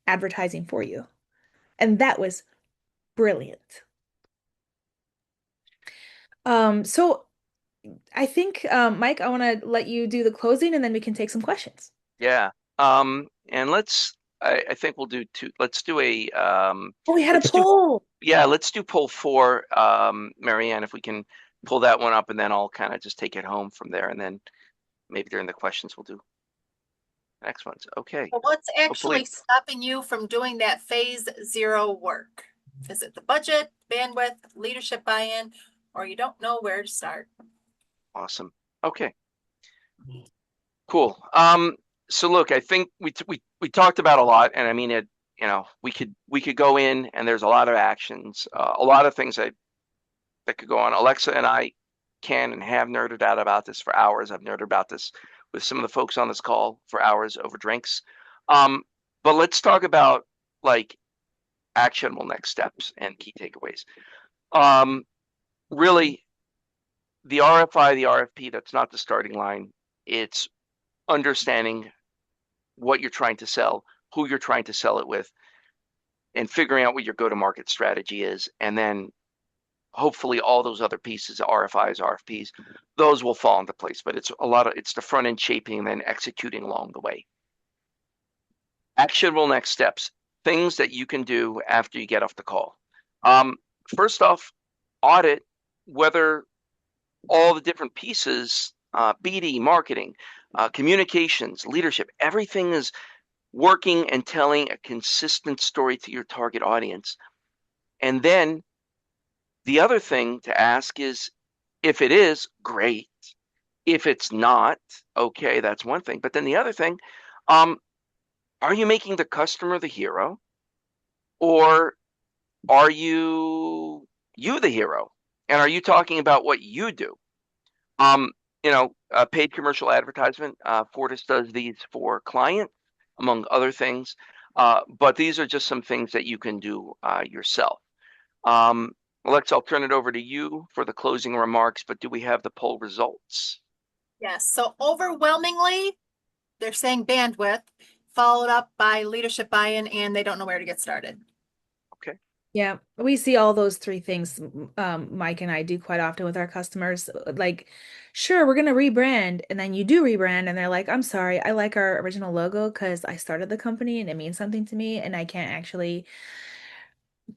S2: advertising for you. And that was brilliant. So I think, Mike, I want to let you do the closing and then we can take some questions.
S3: yeah. And I think we'll do two. Let's do
S2: Oh, we had a
S3: let's do,
S2: poll.
S3: yeah, let's do poll four, Marianne, if we can pull that one up, and then I'll kind of just take it home from there, and then maybe during the questions we'll do the next ones. Okay.
S1: So what's actually
S3: Hopefully,
S1: stopping you from doing that phase zero work? Is it the budget, bandwidth, leadership buy-in, or you don't know where to start?
S3: awesome. Okay. Cool. So look, I think we talked about a lot, and I mean it. We could go in, and there's a lot of actions, a lot of things that could go on. Alexa and I can and have nerded out about this for hours. I've nerded about this with some of the folks on this call for hours over drinks. Um, but let's talk about like actionable next steps and key takeaways. Um, Really, the RFI, the RFP, that's not the starting line. It's understanding what you're trying to sell, who you're trying to sell it with, and figuring out what your go-to-market strategy is. And then hopefully all those other pieces, RFIs, RFPs, those will fall into place. But it's the front end shaping and then executing along the way. Actionable next steps, things that you can do after you get off the call. First off, audit whether all the different pieces, BD, marketing, communications, leadership, everything is working and telling a consistent story to your target audience. And then the other thing to ask is if it is, great. If it's not, okay, that's one thing. But then the other thing, um, are you making the customer the hero, or are you the hero? And are you talking about what you do? Um, Paid commercial advertisement. Fortis does these for clients, among other things. But these are just some things that you can do yourself. Alexa, I'll turn it over to you for the closing remarks, but do we have the poll results?
S1: Yes, so overwhelmingly, they're saying bandwidth. followed up by leadership buy-in, and they don't know where to get started.
S3: Okay.
S2: Yeah, we see all those three things, Mike and I do quite often with our customers. Like, sure, we're gonna rebrand, and then you do rebrand, and they're like, "I'm sorry, I like our original logo because I started the company and it means something to me, and I can't actually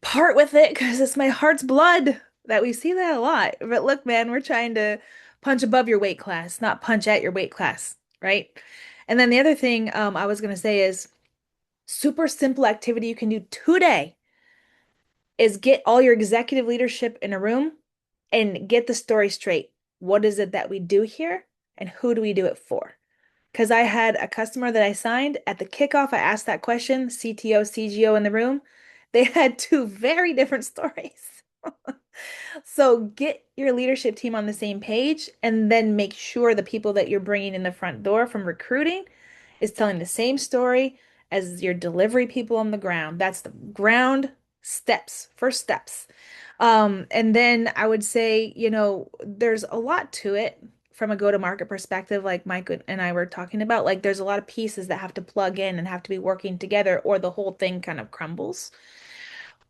S2: part with it because it's my heart's blood." That we see that a lot. But look, man, we're trying to punch above your weight class, not punch at your weight class, right? And then the other thing I was gonna say is super simple activity you can do today is get all your executive leadership in a room and get the story straight. What is it that we do here and who do we do it for? Because I had a customer that I signed at the kickoff. I asked that question, CTO, CGO in the room. They had two very different stories. So get your leadership team on the same page and then make sure the people that you're bringing in the front door from recruiting is telling the same story as your delivery people on the ground. That's the ground steps, first steps. And then I would say, there's a lot to it from a go-to-market perspective, like Mike and I were talking about. Like, there's a lot of pieces that have to plug in and have to be working together, or the whole thing kind of crumbles.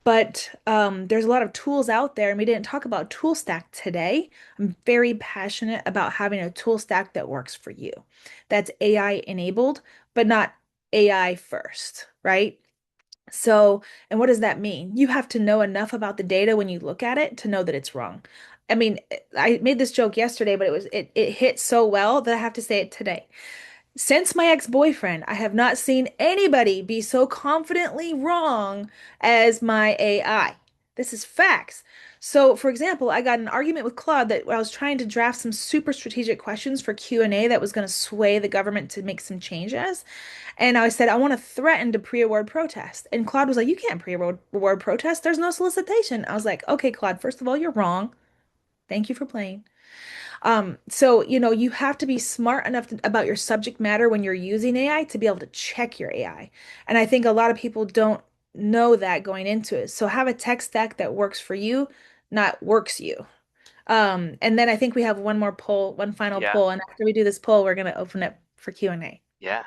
S2: But there's a lot of tools out there, and we didn't talk about tool stack today. I'm very passionate about having a tool stack that works for you, that's AI enabled, but not AI first, right? So, and what does that mean? You have to know enough about the data when you look at it to know that it's wrong. I mean, I made this joke yesterday, but it hit so well that I have to say it today. Since my ex-boyfriend, I have not seen anybody be so confidently wrong as my AI. This is facts. So, for example, I got in an argument with Claude that I was trying to draft some super strategic questions for Q&A that was going to sway the government to make some changes. And I said, I want to threaten to pre-award protest. And Claude was like, you can't pre-award protest. There's no solicitation. I was like, okay, Claude, first of all, you're wrong. Thank you for playing. So, you have to be smart enough about your subject matter when you're using AI to be able to check your AI. And I think a lot of people don't know that going into it. So have a tech stack that works for you, not works you. And then I think we have one more poll, one final
S3: Yeah.
S2: poll. And after we do this poll, we're going to open it for Q&A.
S3: Yeah.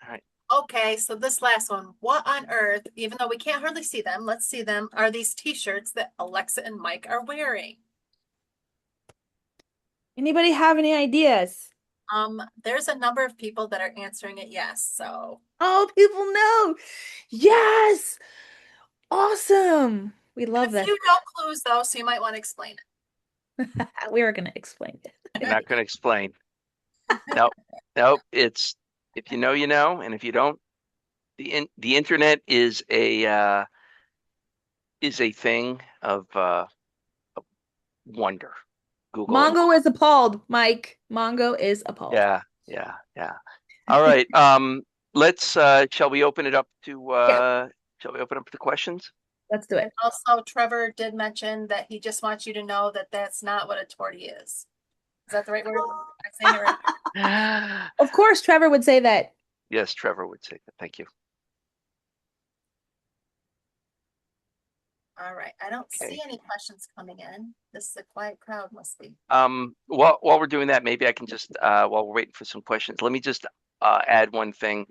S3: All right.
S1: Okay, so this last one, what on earth, even though we can't hardly see them, let's see them, are these t-shirts that Alexa and Mike are wearing?
S2: Anybody have any ideas?
S1: There's a number of people that are answering it yes, so
S2: Oh, people know. Yes. Awesome. We
S1: and
S2: love
S1: a
S2: that.
S1: few no clues though, so you might want to explain it.
S2: We are going to explain it.
S3: I'm not going to explain. Nope. Nope. It's if you know, you know, and if you don't, the internet is a thing of wonder. Google it.
S2: Mongo is appalled, Mike. Mongo is appalled.
S3: Yeah, yeah, yeah. All right. Let's shall we open it up to
S2: Yeah,
S3: shall we open up to questions?
S2: let's do it.
S1: Also, Trevor did mention that he just wants you to know that that's not what a tortie is. Is that the right word? I'm saying it right.
S2: Of course, Trevor would say that.
S3: Yes, Trevor would say that. Thank you.
S1: All right, I don't
S3: Okay.
S1: see any questions coming in. This is a quiet crowd, must be.
S3: While we're doing that, maybe I can just while we're waiting for some questions, let me just add one thing.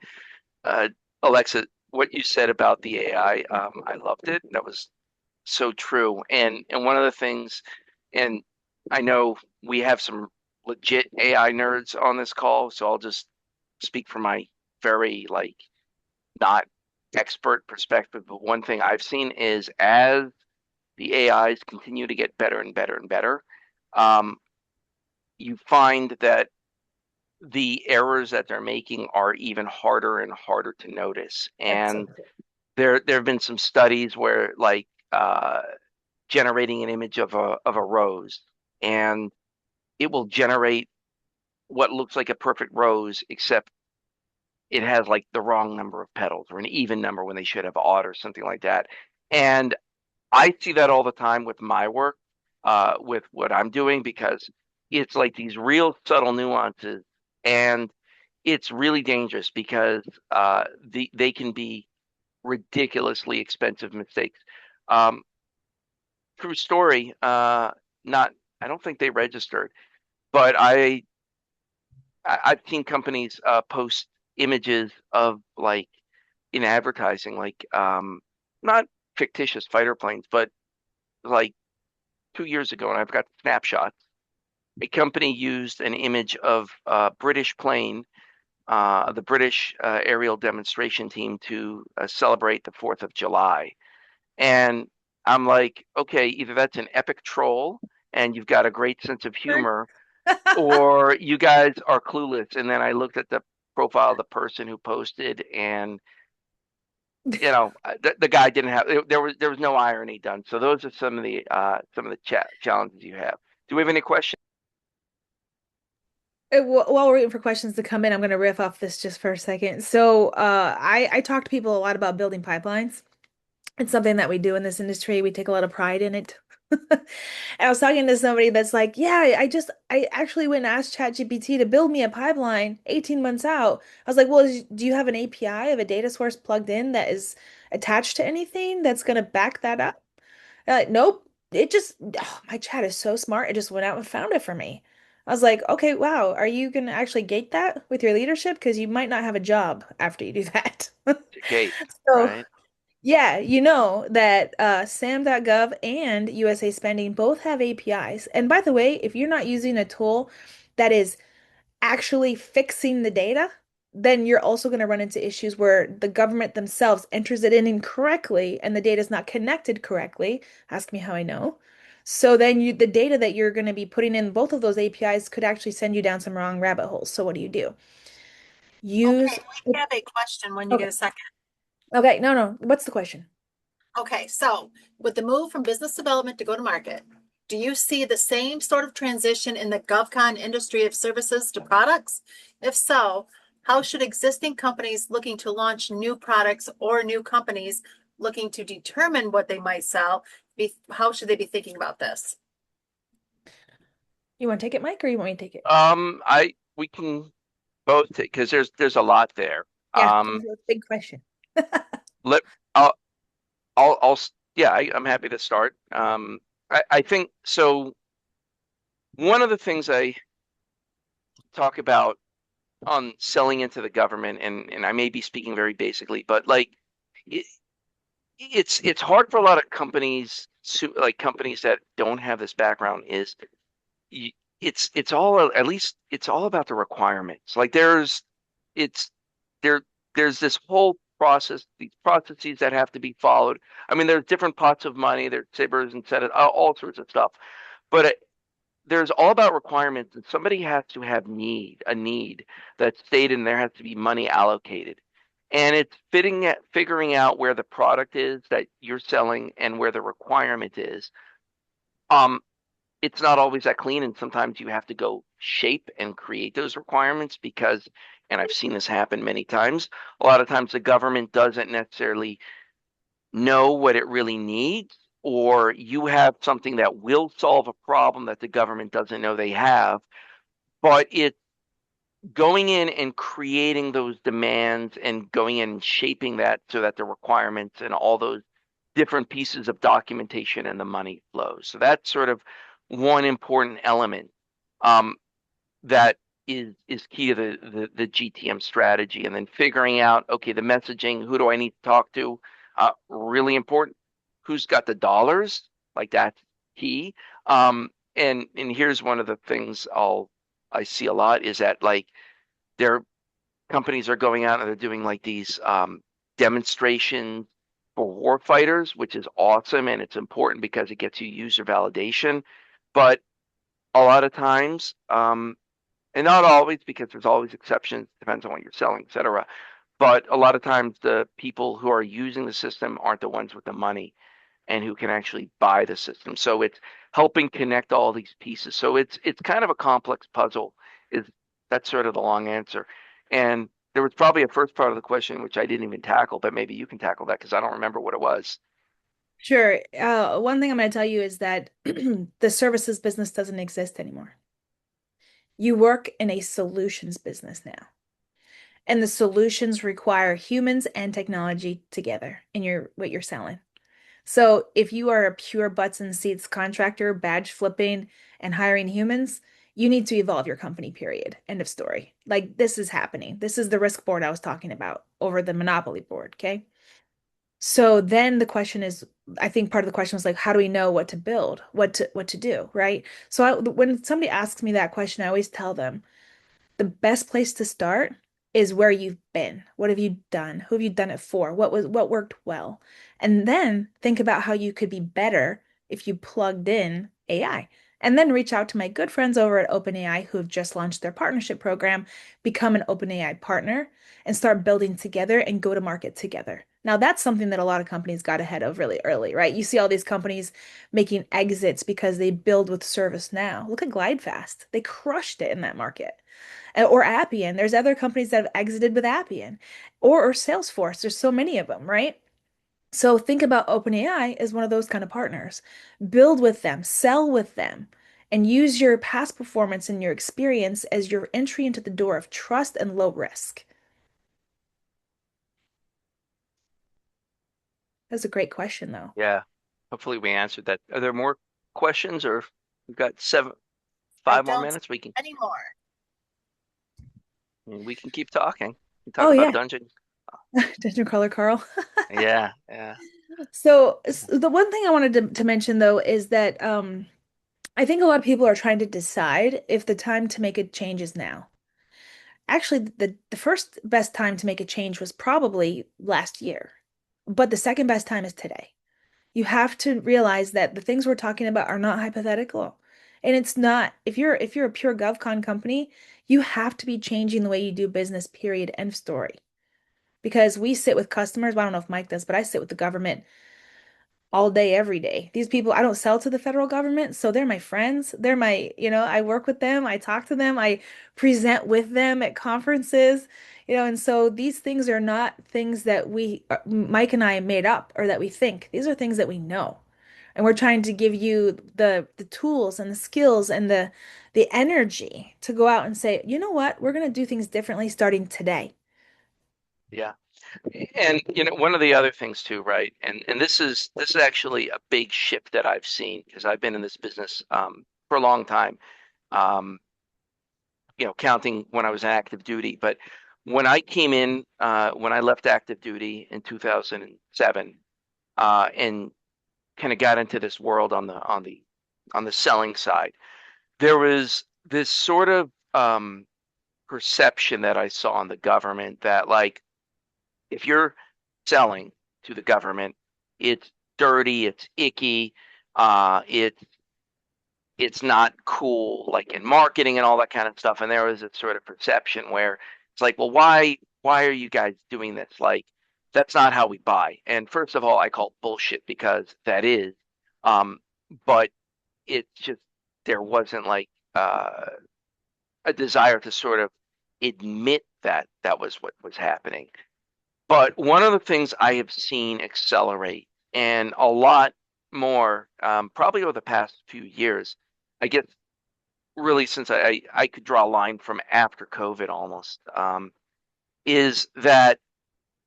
S3: Alexa, what you said about the AI, I loved it. That was so true. And one of the things, and I know we have some legit AI nerds on this call, so I'll just speak from my very not expert perspective. But one thing I've seen is as the AIs continue to get better and better and better, you find that the errors that they're making are even harder and harder to notice.
S2: That's so
S3: And
S2: cool.
S3: there have been some studies where generating an image of a rose, and it will generate what looks like a perfect rose, except it has like the wrong number of petals or an even number when they should have odd or something like that. And I see that all the time with my work, with what I'm doing, because it's like these real subtle nuances, and it's really dangerous because they can be ridiculously expensive mistakes. Um, True story. Not I don't think they registered, but I've seen companies post images of like in advertising, like not fictitious fighter planes, but like 2 years ago, and I've got snapshots. A company used an image of a British plane, the British aerial demonstration team, to celebrate the 4th of July. And I'm like, okay, either that's an epic troll and you've got a great sense of humor, or you guys are clueless. And then I looked at the profile of the person who posted, and the guy didn't have there was no irony done. So those are some of the challenges you have. Do we have any questions?
S2: While we're waiting for questions to come in, I'm going to riff off this just for a second. So, I talk to people a lot about building pipelines. It's something that we do in this industry. We take a lot of pride in it. And I was talking to somebody that's like, yeah, I actually went and asked ChatGPT to build me a pipeline 18 months out. I was like, well, do you have an API of a data source plugged in that is attached to anything that's going to back that up? They're like, nope. It just, oh, my chat is so smart. It just went out and found it for me. I was like, okay, wow. Are you going to actually gate that with your leadership? Because you might not have a job after you do that.
S3: Gate,
S2: So,
S3: right?
S2: yeah, you know that SAM.gov and USA Spending both have APIs. And by the way, if you're not using a tool that is actually fixing the data, then you're also going to run into issues where the government themselves enters it in incorrectly and the data is not connected correctly. Ask me how I know. So then the data that you're going to be putting in both of those APIs could actually send you down some wrong rabbit holes. So what do you do?
S1: Okay,
S2: Use.
S1: we have a question when you
S2: Okay.
S1: get a second.
S2: Okay. No, no. What's the question?
S1: Okay, so with the move from business development to go to market, do you see the same sort of transition in the GovCon industry of services to products? If so, how should existing companies looking to launch new products or new companies looking to determine what they might sell how should they be thinking about this?
S2: You want to take it, Mike, or you want me to take it?
S3: I we can both take, because there's a lot there.
S2: Yeah, it's a big question.
S3: Let I'll yeah, I'm happy to start. I think so. One of the things I talk about on selling into the government, and I may be speaking very basically, but like it, it's hard for a lot of companies, like companies that don't have this background, is y- it's all, at least it's all about the requirements. Like it's there there's this whole process, these processes that have to be followed. I mean, there's different pots of money, there's SIBRs and set all sorts of stuff, but there's all about requirements, and somebody has to have a need that's stated, and there has to be money allocated. And it's figuring out where the product is that you're selling and where the requirement is. Um, it's not always that clean, and sometimes you have to go shape and create those requirements because, and I've seen this happen many times, a lot of times the government doesn't necessarily know what it really needs, or you have something that will solve a problem that the government doesn't know they have, but it's going in and creating those demands and going in and shaping that so that the requirements and all those different pieces of documentation and the money flows. So that's sort of one important element, um, that is key to the GTM strategy. And then figuring out, okay, the messaging, who do I need to talk to? Really important. Who's got the dollars? Like that's key. And here's one of the things I see a lot is that, like, their companies are going out and they're doing like these demonstrations for war fighters, which is awesome and it's important because it gets you user validation. But a lot of times, and not always, because there's always exceptions, depends on what you're selling, et cetera. But a lot of times the people who are using the system aren't the ones with the money and who can actually buy the system. So it's helping connect all these pieces. So it's kind of a complex puzzle. Is That's sort of the long answer. And there was probably a first part of the question which I didn't even tackle, but maybe you can tackle that because I don't remember what it was.
S2: Sure. One thing I'm going to tell you is that the services business doesn't exist anymore. You work in a solutions business now, and the solutions require humans and technology together in what you're selling. So if you are a pure butts and seats contractor, badge flipping and hiring humans, you need to evolve your company, period. End of story. Like this is happening. This is the risk board I was talking about over the monopoly board. Okay. So then the question is, I think part of the question was like, how do we know what to build, what to do, right? So when somebody asks me that question, I always tell them the best place to start is where you've been. What have you done? Who have you done it for? What worked well? And then think about how you could be better if you plugged in AI. And then reach out to my good friends over at OpenAI who have just launched their partnership program, become an OpenAI partner, and start building together and go to market together. Now, that's something that a lot of companies got ahead of really early, right? You see all these companies making exits because they build with ServiceNow. Look at GlideFast. They crushed it in that market. Or Appian. There's other companies that have exited with Appian or Salesforce. There's so many of them, right? So think about OpenAI as one of those kind of partners. Build with them, sell with them, and use your past performance and your experience as your entry into the door of trust and low risk. That's a great question, though.
S3: Yeah. Hopefully we answered that. Are there more questions, or we've got
S1: I
S3: 5 more
S1: don't see
S3: minutes? We can
S1: anymore.
S3: we can keep talking. We can talk
S2: Oh,
S3: about
S2: yeah.
S3: dungeon.
S2: Dungeon Crawler Carl.
S3: Yeah, yeah.
S2: So the one thing I wanted to mention though is that I think a lot of people are trying to decide if the time to make a change is now. Actually, the first best time to make a change was probably last year, but the second best time is today. You have to realize that the things we're talking about are not hypothetical. And it's not, if you're a pure GovCon company, you have to be changing the way you do business, period, end of story. Because we sit with customers, well, I don't know if Mike does, but I sit with the government all day, every day. These people, I don't sell to the federal government, so they're my friends. They're my, I work with them, I talk to them, I present with them at conferences, and so these things are not things that Mike and I made up or that we think. These are things that we know. And we're trying to give you the tools and the skills and the energy to go out and say, you know what, we're going to do things differently starting today.
S3: Yeah. And one of the other things too, right? And this is actually a big shift that I've seen because I've been in this business for a long time. Um, counting when I was in active duty. But when I came in, when I left active duty in 2007, and kind of got into this world on the selling side, there was this sort of perception that I saw in the government that, like, if you're selling to the government, it's dirty, it's icky, it's not cool, like in marketing and all that kind of stuff. And there was a sort of perception where it's like, well, why are you guys doing this? Like, that's not how we buy. And first of all, I call bullshit because that is. Um, but it's just there wasn't like a desire to sort of admit that that was what was happening. But one of the things I have seen accelerate, and a lot more, probably over the past few years, I guess really since I could draw a line from after COVID almost, is that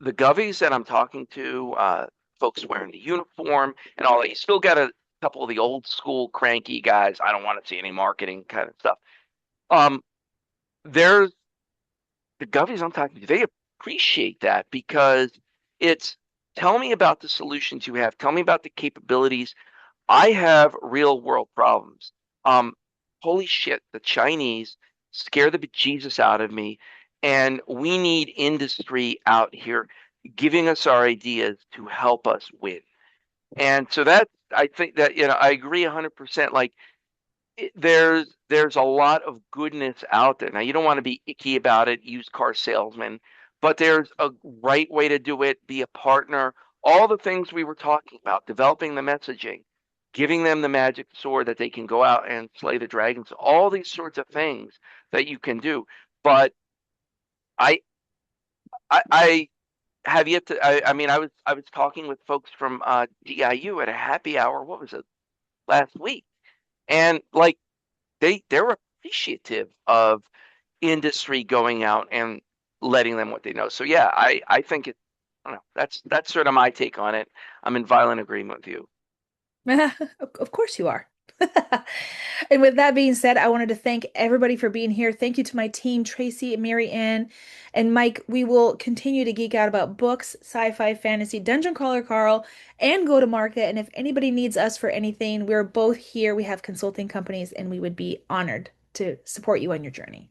S3: the govies that I'm talking to, folks wearing the uniform and all that, you still got a couple of the old school cranky guys. I don't want to see any marketing kind of stuff. Um, there's the govies I'm talking to, they appreciate that because it's tell me about the solutions you have. Tell me about the capabilities. I have real world problems. Um, Holy shit, the Chinese scare the bejesus out of me, and we need industry out here giving us our ideas to help us win. And so that I think that I agree 100%. Like there's a lot of goodness out there. Now you don't want to be icky about it, used car salesman, but there's a right way to do it. Be a partner. All the things we were talking about, developing the messaging, giving them the magic sword that they can go out and slay the dragons. All these sorts of things that you can do. But I I have yet to. I mean, I was talking with folks from DIU at a happy hour. What was it last week? And like they're appreciative of industry going out and letting them what they know. So yeah, I think it. I don't know. That's sort of my take on it. I'm in violent agreement with you.
S2: Of course you are. And with that being said, I wanted to thank everybody for being here. Thank you to my team, Tracy, Mary Ann, and Mike. We will continue to geek out about books, sci-fi, fantasy, Dungeon Crawler Carl, and go to market. And if anybody needs us for anything, we're both here. We have consulting companies, and we would be honored to support you on your journey.